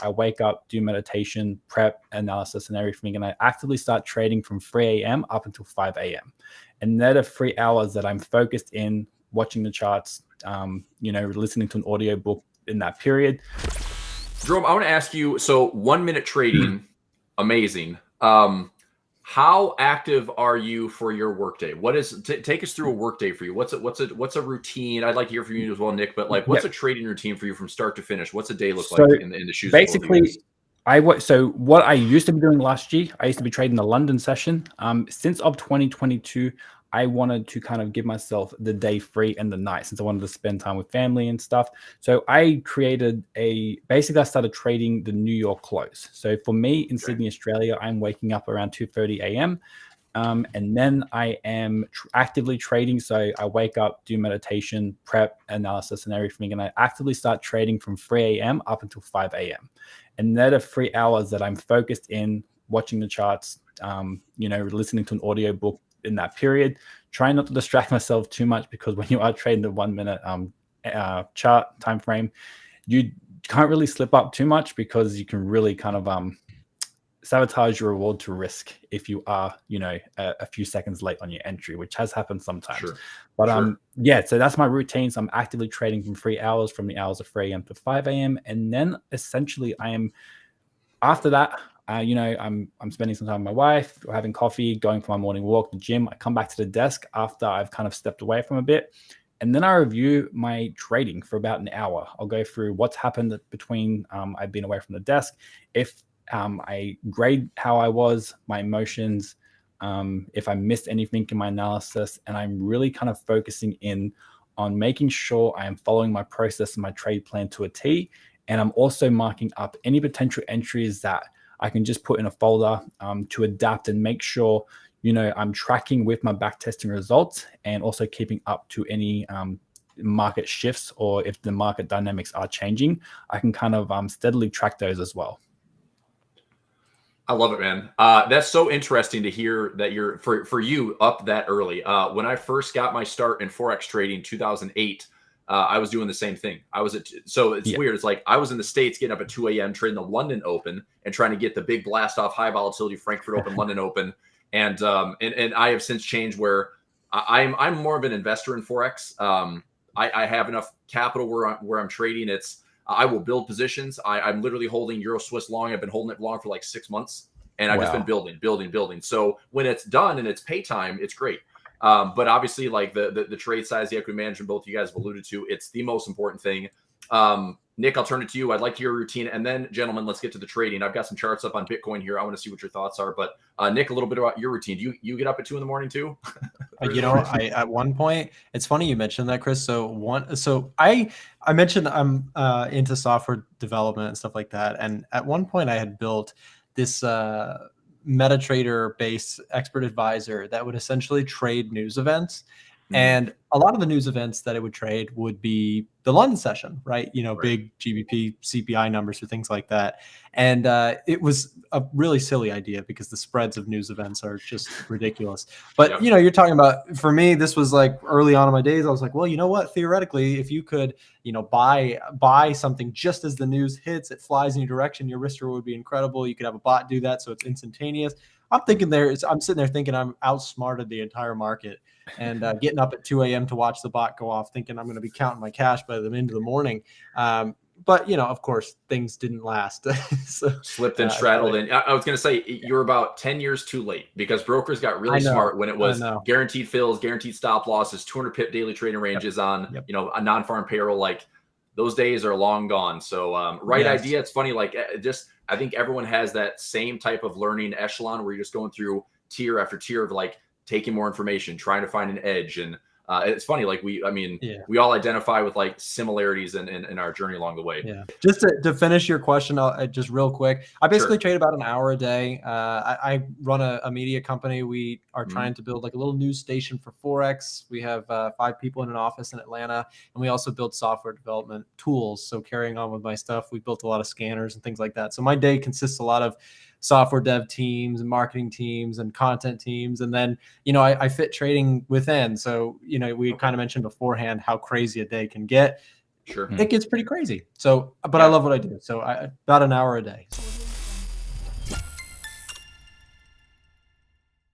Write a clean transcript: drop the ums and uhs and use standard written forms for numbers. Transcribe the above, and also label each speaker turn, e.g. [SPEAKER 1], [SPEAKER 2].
[SPEAKER 1] I wake up, do meditation, prep, analysis, and everything, and I actively start trading from 3 a.m. up until 5 a.m. And they're the 3 hours that I'm focused in, watching the charts, listening to an audio book in that period.
[SPEAKER 2] Jerome, I want to ask you, so 1 minute trading, amazing. How active are you for your workday? What is take us through a workday for you? What's a routine? I'd like to hear from you as well, Nick. But what's a trading routine for you from start to finish? What's a day look like in the shoes?
[SPEAKER 1] Basically, so what I used to be doing last year, I used to be trading the London session. Since of 2022, I wanted to kind of give myself the day free and the night, since I wanted to spend time with family and stuff. So I created basically I started trading the New York close. So for me in Sydney, Australia, I'm waking up around 2:30 a.m. And then I am actively trading. So I wake up, do meditation, prep, analysis, and everything, and I actively start trading from 3 a.m. up until 5 a.m. And they're the 3 hours that I'm focused in, watching the charts, listening to an audio book in that period, trying not to distract myself too much, because when you are trading the 1 minute chart time frame, you can't really slip up too much, because you can really kind of sabotage your reward to risk if you are a few seconds late on your entry, which has happened sometimes. But so that's my routine. So I'm actively trading from 3 hours, from the hours of 3 a.m. to 5 a.m. and then essentially I am, after that, I'm spending some time with my wife, we're having coffee, going for my morning walk, the gym. I come back to the desk after I've kind of stepped away from a bit, and then I review my trading for about an hour. I'll go through what's happened between I've been away from the desk. If I grade how I was, my emotions, if I missed anything in my analysis, and I'm really kind of focusing in on making sure I am following my process and my trade plan to a T. And I'm also marking up any potential entries that I can just put in a folder to adapt and make sure, I'm tracking with my back testing results, and also keeping up to any market shifts, or if the market dynamics are changing, I can kind of steadily track those as well.
[SPEAKER 2] I love it, man. That's so interesting to hear that you're for you up that early. When I first got my start in Forex trading, 2008, I was doing the same thing. So it's weird. It's like I was in the States getting up at 2 a.m. trading the London Open and trying to get the big blast off high volatility Frankfurt Open, London Open. And I have since changed where I'm more of an investor in Forex. I have enough capital where I'm trading. I will build positions. I'm literally holding Euro Swiss long. I've been holding it long for like 6 months, and I've just been building. So when it's done and it's pay time, it's great. But obviously, like the trade size, the equity management, both you guys have alluded to, it's the most important thing. Nick, I'll turn it to you. I'd like to hear your routine. And then, gentlemen, let's get to the trading. I've got some charts up on Bitcoin here. I want to see what your thoughts are. But Nick, a little bit about your routine. Do you get up at 2 a.m. too?
[SPEAKER 3] I at one point, it's funny you mentioned that, Chris. So I mentioned I'm into software development and stuff like that. And at one point I had built this MetaTrader-based expert advisor that would essentially trade news events. And a lot of the news events that it would trade would be the London session, right? Big GBP, CPI numbers or things like that. And it was a really silly idea because the spreads of news events are just ridiculous. But, you're talking about, for me, this was like early on in my days. I was like, well, you know what? Theoretically, if you could, buy something just as the news hits, it flies in your direction, your risk reward would be incredible. You could have a bot do that, so it's instantaneous. I'm sitting there thinking I'm outsmarted the entire market, and getting up at 2 a.m. to watch the bot go off, thinking I'm going to be counting my cash by the end of the morning. But, of course, things didn't last. So,
[SPEAKER 2] slipped and straddled. And I was going to say, you're about 10 years too late, because brokers got really smart when it was guaranteed fills, guaranteed stop losses, 200 pip daily trading ranges on, a non-farm payroll. Like, those days are long gone. So idea. It's funny. Like, I think everyone has that same type of learning echelon where you're just going through tier after tier of like taking more information, trying to find an edge. And it's funny, like we all identify with like similarities in our journey along the way.
[SPEAKER 3] Yeah. Just to finish your question, just real quick, I basically trade about an hour a day. I run a media company. We are trying to build like a little news station for Forex. We have 5 people in an office in Atlanta, and we also build software development tools. So carrying on with my stuff, we built a lot of scanners and things like that. So my day consists a lot of software dev teams and marketing teams and content teams. And then, I fit trading within. So, we kind of mentioned beforehand how crazy a day can get.
[SPEAKER 2] Sure.
[SPEAKER 3] it gets pretty crazy. So, but I love what I do. So about an hour a day.